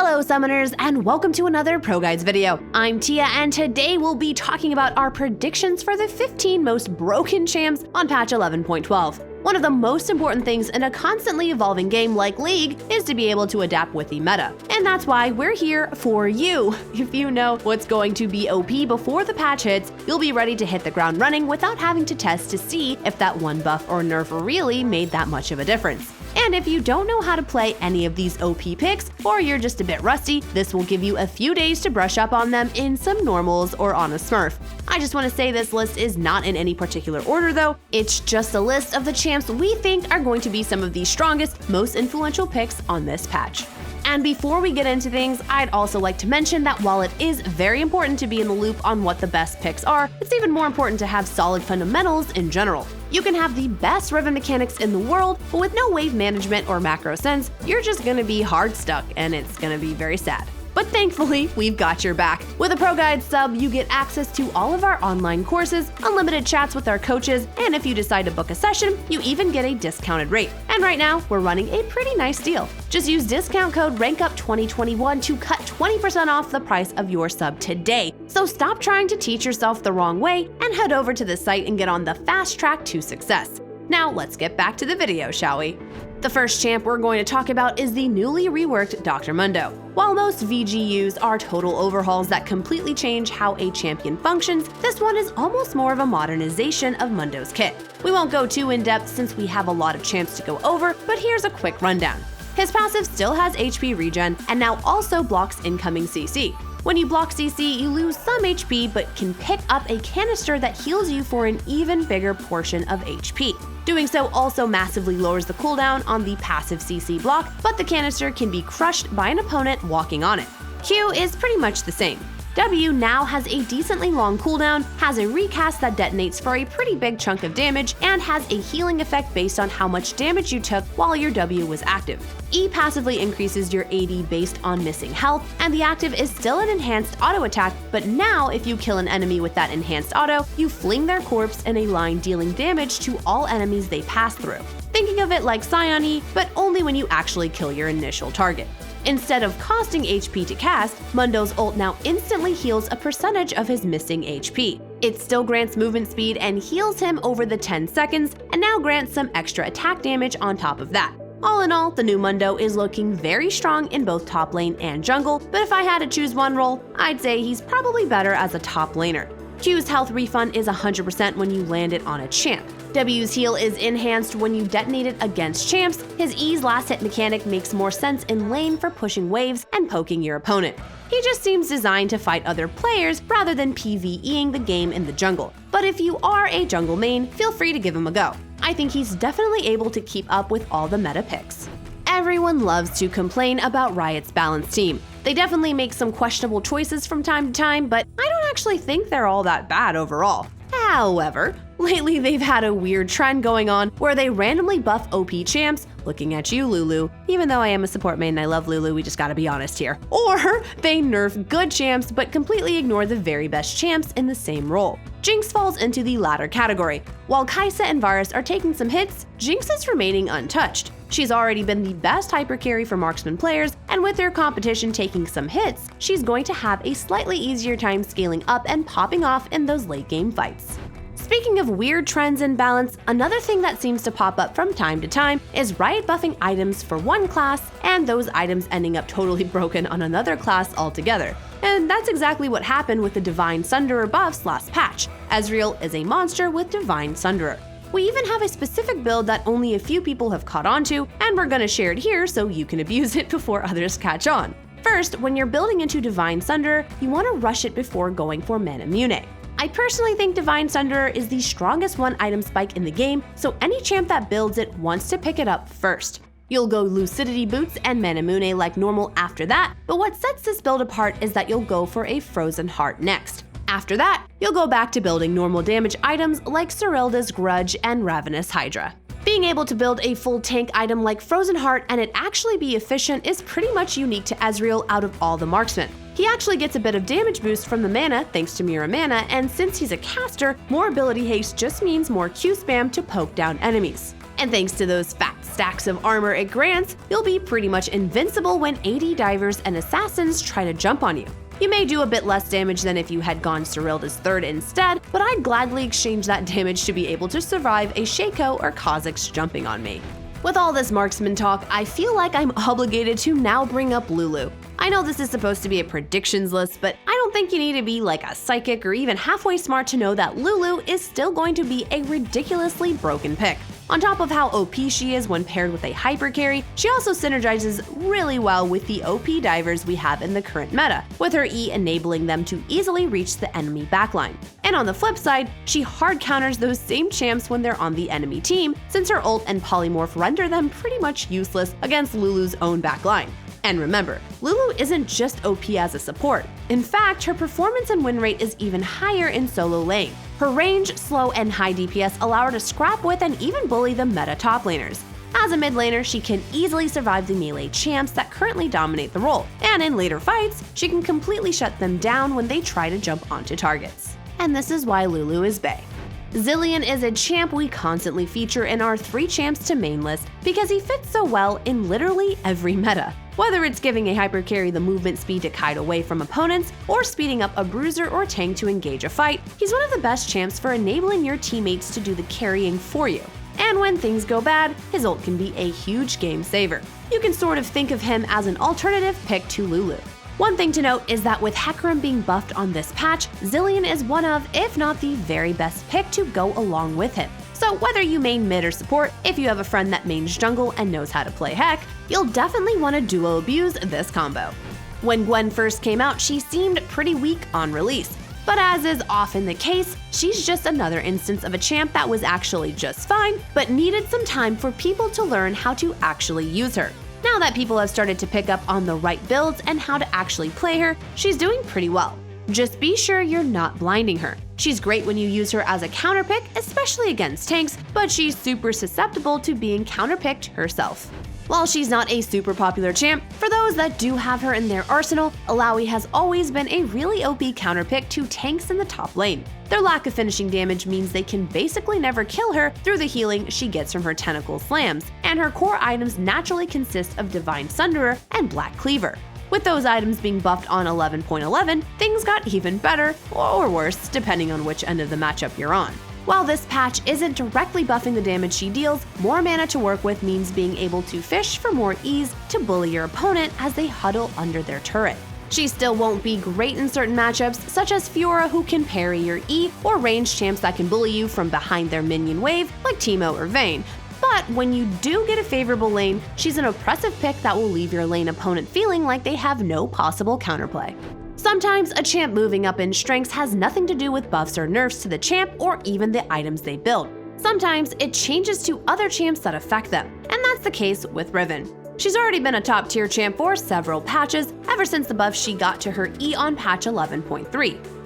Hello Summoners, and welcome to another ProGuides video. I'm Tia, and today we'll be talking about our predictions for the 15 most broken champs on patch 11.12. One of the most important things in a constantly evolving game like League is to be able to adapt with the meta. And that's why we're here for you. If you know what's going to be OP before the patch hits, you'll be ready to hit the ground running without having to test to see if that one buff or nerf really made that much of a difference. And if you don't know how to play any of these OP picks, or you're just a bit rusty, this will give you a few days to brush up on them in some normals or on a smurf. I just want to say this list is not in any particular order though, it's just a list of the champs we think are going to be some of the strongest, most influential picks on this patch. And before we get into things, I'd also like to mention that while it is very important to be in the loop on what the best picks are, it's even more important to have solid fundamentals in general. You can have the best Riven mechanics in the world, but with no wave management or macro sense, you're just gonna be hard stuck and it's gonna be very sad. But thankfully, we've got your back. With a ProGuides sub, you get access to all of our online courses, unlimited chats with our coaches, and if you decide to book a session, you even get a discounted rate. And right now, we're running a pretty nice deal. Just use discount code RANKUP2021 to cut 20% off the price of your sub today. So stop trying to teach yourself the wrong way and head over to the site and get on the fast track to success. Now let's get back to the video, shall we? The first champ we're going to talk about is the newly reworked Dr. Mundo. While most VGUs are total overhauls that completely change how a champion functions, this one is almost more of a modernization of Mundo's kit. We won't go too in-depth since we have a lot of champs to go over, but here's a quick rundown. His passive still has HP regen and now also blocks incoming CC. When you block CC, you lose some HP but can pick up a canister that heals you for an even bigger portion of HP. Doing so also massively lowers the cooldown on the passive CC block, but the canister can be crushed by an opponent walking on it. Q is pretty much the same. W now has a decently long cooldown, has a recast that detonates for a pretty big chunk of damage, and has a healing effect based on how much damage you took while your W was active. E passively increases your AD based on missing health, and the active is still an enhanced auto attack, but now if you kill an enemy with that enhanced auto, you fling their corpse in a line dealing damage to all enemies they pass through. Thinking of it like Scion E, but only when you actually kill your initial target. Instead of costing HP to cast, Mundo's ult now instantly heals a percentage of his missing HP. It still grants movement speed and heals him over the 10 seconds, and now grants some extra attack damage on top of that. All in all, the new Mundo is looking very strong in both top lane and jungle, but if I had to choose one role, I'd say he's probably better as a top laner. Q's health refund is 100% when you land it on a champ. W's heal is enhanced when you detonate it against champs. His E's last hit mechanic makes more sense in lane for pushing waves and poking your opponent. He just seems designed to fight other players rather than PvEing the game in the jungle. But if you are a jungle main, feel free to give him a go. I think he's definitely able to keep up with all the meta picks. Everyone loves to complain about Riot's balanced team. They definitely make some questionable choices from time to time, but I don't actually think they're all that bad overall. However, lately they've had a weird trend going on where they randomly buff OP champs, looking at you Lulu, even though I am a support main and I love Lulu, we just gotta be honest here. Or they nerf good champs but completely ignore the very best champs in the same role. JINX falls into the latter category. While Kai'Sa and Varus are taking some hits, JINX is remaining untouched. She's already been the best hypercarry for marksman players, and with her competition taking some hits, she's going to have a slightly easier time scaling up and popping off in those late game fights. Speaking of weird trends in balance, another thing that seems to pop up from time to time is Riot buffing items for one class and those items ending up totally broken on another class altogether. And that's exactly what happened with the Divine Sunderer buffs last patch. Ezreal is a monster with Divine Sunderer. We even have a specific build that only a few people have caught on to, and we're gonna share it here so you can abuse it before others catch on. First, when you're building into Divine Sunderer, you want to rush it before going for Manamune. I personally think Divine Sunderer is the strongest one item spike in the game, so any champ that builds it wants to pick it up first. You'll go Lucidity Boots and Manamune like normal after that, but what sets this build apart is that you'll go for a Frozen Heart next. After that, you'll go back to building normal damage items like Serylda's Grudge and Ravenous Hydra. Being able to build a full tank item like Frozen Heart and it actually be efficient is pretty much unique to Ezreal out of all the marksmen. He actually gets a bit of damage boost from the mana thanks to Mirror Mana, and since he's a caster, more ability haste just means more Q spam to poke down enemies. And thanks to those fat stacks of armor it grants, you'll be pretty much invincible when AD divers and assassins try to jump on you. You may do a bit less damage than if you had gone Cyrilda's third instead, but I'd gladly exchange that damage to be able to survive a SHACO or Kha'Zix jumping on me. With all this marksman talk, I feel like I'm obligated to now bring up LULU. I know this is supposed to be a predictions list, but I don't think you need to be like a psychic or even halfway smart to know that LULU is still going to be a ridiculously broken pick. On top of how OP she is when paired with a hyper carry, she also synergizes really well with the OP divers we have in the current meta, with her E enabling them to easily reach the enemy backline. And on the flip side, she hard counters those same champs when they're on the enemy team, since her ult and polymorph render them pretty much useless against Lulu's own backline. And remember, Lulu isn't just OP as a support. In fact, her performance and win rate is even higher in solo lane. Her range, slow, and high DPS allow her to scrap with and even bully the meta top laners. As a mid laner, she can easily survive the melee champs that currently dominate the role, and in later fights, she can completely shut them down when they try to jump onto targets. And this is why Lulu is bae. Zilean is a champ we constantly feature in our 3 champs to main list because he fits so well in literally every meta. Whether it's giving a hyper carry the movement speed to kite away from opponents, or speeding up a bruiser or tank to engage a fight, he's one of the best champs for enabling your teammates to do the carrying for you. And when things go bad, his ult can be a huge game saver. You can sort of think of him as an alternative pick to Lulu. One thing to note is that with Hecarim being buffed on this patch, Zilean is one of, if not the very best pick to go along with him. So whether you main mid or support, if you have a friend that mains jungle and knows how to play Hec, you'll definitely want to duo abuse this combo. When GWEN first came out, she seemed pretty weak on release. But as is often the case, she's just another instance of a champ that was actually just fine, but needed some time for people to learn how to actually use her. Now that people have started to pick up on the right builds and how to actually play her, she's doing pretty well. Just be sure you're not blinding her. She's great when you use her as a counterpick, especially against tanks, but she's super susceptible to being counterpicked herself. While she's not a super popular champ, for those that do have her in their arsenal, Illaoi has always been a really OP counterpick to tanks in the top lane. Their lack of finishing damage means they can basically never kill her through the healing she gets from her tentacle slams, and her core items naturally consist of Divine Sunderer and Black Cleaver. With those items being buffed on 11.11, things got even better, or worse, depending on which end of the matchup you're on. While this patch isn't directly buffing the damage she deals, more mana to work with means being able to fish for more ease to bully your opponent as they huddle under their turret. She still won't be great in certain matchups, such as Fiora who can parry your E, or ranged champs that can bully you from behind their minion wave like Teemo or Vayne. But when you do get a favorable lane, she's an oppressive pick that will leave your lane opponent feeling like they have no possible counterplay. Sometimes a champ moving up in strengths has nothing to do with buffs or nerfs to the champ or even the items they build. Sometimes it changes to other champs that affect them, and that's the case with Riven. She's already been a top tier champ for several patches, ever since the buff she got to her E on patch 11.3.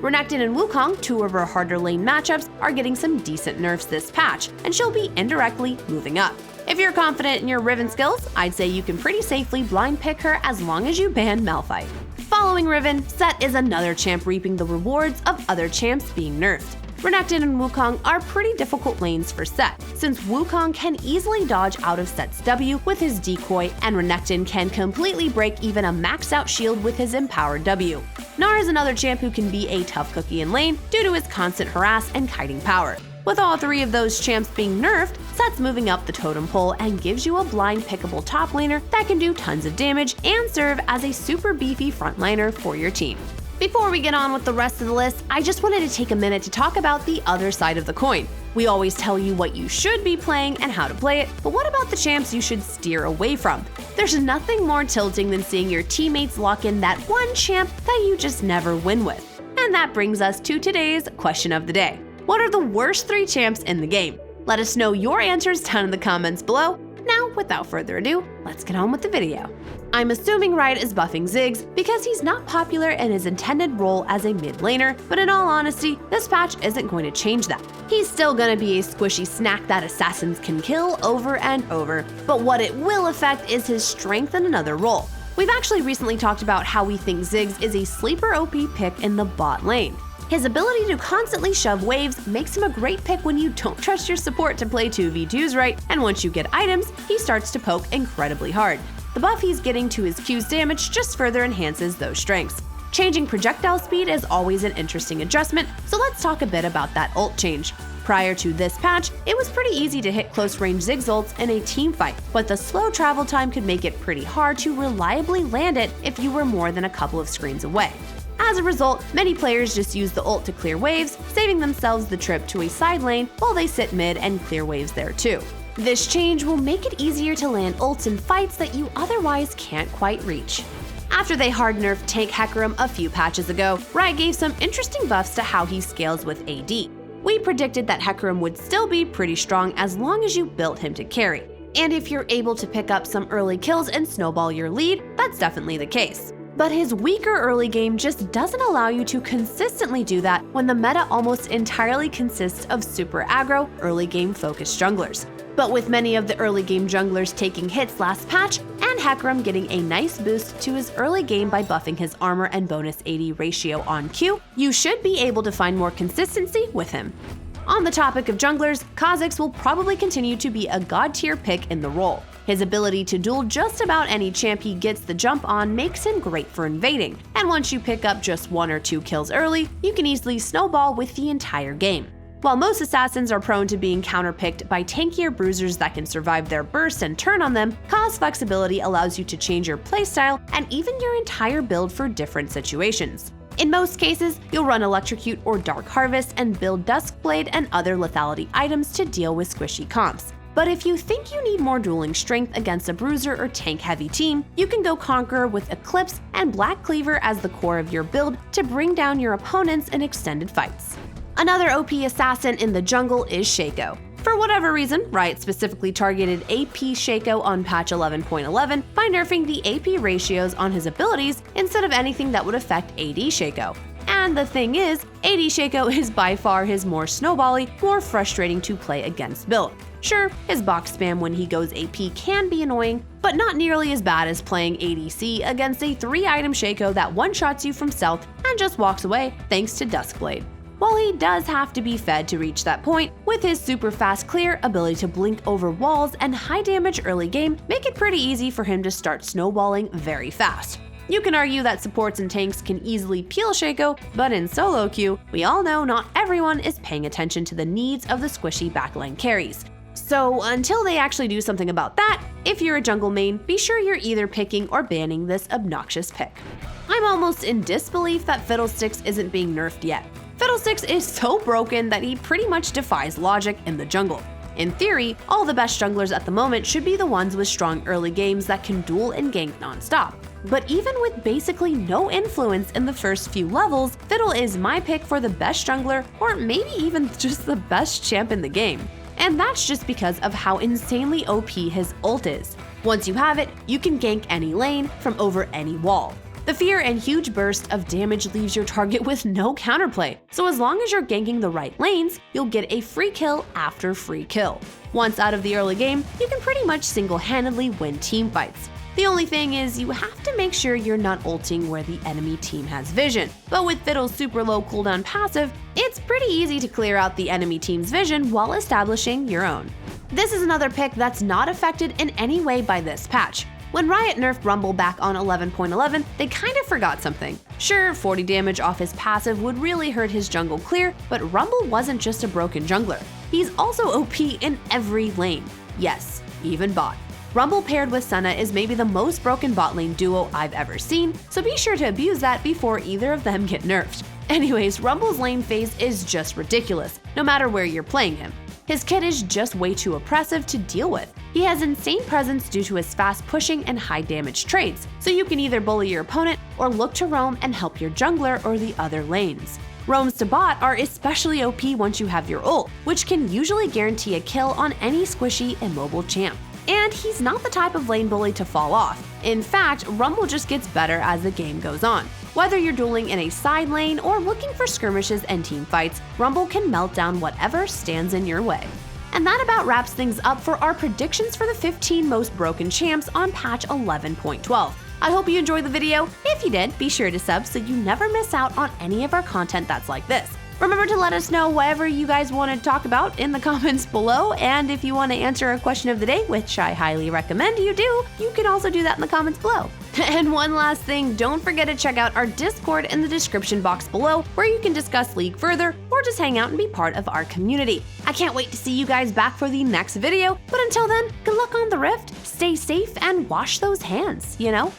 Renekton and Wukong, 2 of her harder lane matchups, are getting some decent nerfs this patch, and she'll be indirectly moving up. If you're confident in your Riven skills, I'd say you can pretty safely blind pick her as long as you ban Malphite. Following Riven, SETT is another champ reaping the rewards of other champs being nerfed. Renekton and Wukong are pretty difficult lanes for SETT, since Wukong can easily dodge out of SETT's W with his decoy, and Renekton can completely break even a maxed out shield with his empowered W. Gnar is another champ who can be a tough cookie in lane due to his constant harass and kiting power. With all 3 of those champs being nerfed, SETT's moving up the totem pole and gives you a blind pickable top laner that can do tons of damage and serve as a super beefy frontliner for your team. Before we get on with the rest of the list, I just wanted to take a minute to talk about the other side of the coin. We always tell you what you should be playing and how to play it, but what about the champs you should steer away from? There's nothing more tilting than seeing your teammates lock in that one champ that you just never win with. And that brings us to today's question of the day. What are the worst 3 champs in the game? Let us know your answers down in the comments below. Now, without further ado, let's get on with the video. I'm assuming Riot is buffing Ziggs because he's not popular in his intended role as a mid laner, but in all honesty, this patch isn't going to change that. He's still gonna be a squishy snack that assassins can kill over and over, but what it will affect is his strength in another role. We've actually recently talked about how we think Ziggs is a sleeper OP pick in the bot lane. His ability to constantly shove waves makes him a great pick when you don't trust your support to play 2v2s right, and once you get items, he starts to poke incredibly hard. The buff he's getting to his Q's damage just further enhances those strengths. Changing projectile speed is always an interesting adjustment, so let's talk a bit about that ult change. Prior to this patch, it was pretty easy to hit close-range Ziggs ults in a team fight, but the slow travel time could make it pretty hard to reliably land it if you were more than a couple of screens away. As a result, many players just use the ult to clear waves, saving themselves the trip to a side lane while they sit mid and clear waves there too. This change will make it easier to land ults in fights that you otherwise can't quite reach. After they hard nerfed Tank Hecarim a few patches ago, Riot gave some interesting buffs to how he scales with AD. We predicted that Hecarim would still be pretty strong as long as you built him to carry. And if you're able to pick up some early kills and snowball your lead, that's definitely the case. But his weaker early game just doesn't allow you to consistently do that when the meta almost entirely consists of super aggro, early game focused junglers. But with many of the early game junglers taking hits last patch, and Hecarim getting a nice boost to his early game by buffing his armor and bonus AD ratio on Q, you should be able to find more consistency with him. On the topic of junglers, Kha'Zix will probably continue to be a god tier pick in the role. His ability to duel just about any champ he gets the jump on makes him great for invading, and once you pick up just 1 or 2 kills early, you can easily snowball with the entire game. While most assassins are prone to being counterpicked by tankier bruisers that can survive their burst and turn on them, Kha''s flexibility allows you to change your playstyle and even your entire build for different situations. In most cases, you'll run Electrocute or Dark Harvest and build Duskblade and other lethality items to deal with squishy comps. But if you think you need more dueling strength against a bruiser or tank-heavy team, you can go Conqueror with Eclipse and Black Cleaver as the core of your build to bring down your opponents in extended fights. Another OP assassin in the jungle is SHACO. For whatever reason, Riot specifically targeted AP SHACO on patch 11.11 by nerfing the AP ratios on his abilities instead of anything that would affect AD SHACO. And the thing is, AD SHACO is by far his more snowbally, more frustrating to play against build. Sure, his box spam when he goes AP can be annoying, but not nearly as bad as playing ADC against a 3-item SHACO that one-shots you from stealth and just walks away thanks to Duskblade. While he does have to be fed to reach that point, with his super fast clear, ability to blink over walls, and high damage early game make it pretty easy for him to start snowballing very fast. You can argue that supports and tanks can easily peel SHACO, but in solo queue, we all know not everyone is paying attention to the needs of the squishy backline carries. So until they actually do something about that, if you're a jungle main, be sure you're either picking or banning this obnoxious pick. I'm almost in disbelief that Fiddlesticks isn't being nerfed yet. Fiddlesticks is so broken that he pretty much defies logic in the jungle. In theory, all the best junglers at the moment should be the ones with strong early games that can duel and gank non-stop. But even with basically no influence in the first few levels, Fiddle is my pick for the best jungler, or maybe even just the best champ in the game. And that's just because of how insanely OP his ult is. Once you have it, you can gank any lane from over any wall. The fear and huge burst of damage leaves your target with no counterplay, so as long as you're ganking the right lanes, you'll get a free kill after free kill. Once out of the early game, you can pretty much single-handedly win team fights. The only thing is you have to make sure you're not ulting where the enemy team has vision. But with Fiddle's super low cooldown passive, it's pretty easy to clear out the enemy team's vision while establishing your own. This is another pick that's not affected in any way by this patch. When Riot nerfed Rumble back on 11.11, they kind of forgot something. Sure, 40 damage off his passive would really hurt his jungle clear, but Rumble wasn't just a broken jungler. He's also OP in every lane. Yes, even bot. Rumble paired with Senna is maybe the most broken bot lane duo I've ever seen, so be sure to abuse that before either of them get nerfed. Anyways, Rumble's lane phase is just ridiculous, no matter where you're playing him. His kit is just way too oppressive to deal with. He has insane presence due to his fast pushing and high damage trades, so you can either bully your opponent or look to roam and help your jungler or the other lanes. Roams to bot are especially OP once you have your ult, which can usually guarantee a kill on any squishy immobile champ. And he's not the type of lane bully to fall off. In fact, Rumble just gets better as the game goes on. Whether you're dueling in a side lane or looking for skirmishes and team fights, Rumble can melt down whatever stands in your way. And that about wraps things up for our predictions for the 15 most broken champs on patch 11.12. I hope you enjoyed the video. If you did, be sure to sub so you never miss out on any of our content that's like this. Remember to let us know whatever you guys want to talk about in the comments below, and if you want to answer a question of the day, which I highly recommend you do, you can also do that in the comments below. And one last thing, don't forget to check out our Discord in the description box below, where you can discuss League further or just hang out and be part of our community. I can't wait to see you guys back for the next video, but until then, good luck on the Rift, stay safe, and wash those hands,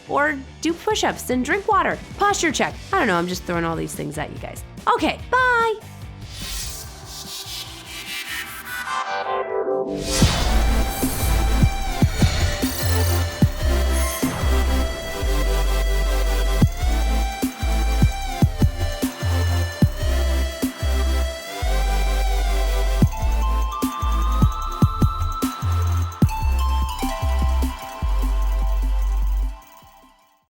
or do push-ups and drink water. Posture check. I don't know, I'm just throwing all these things at you guys. Okay, bye!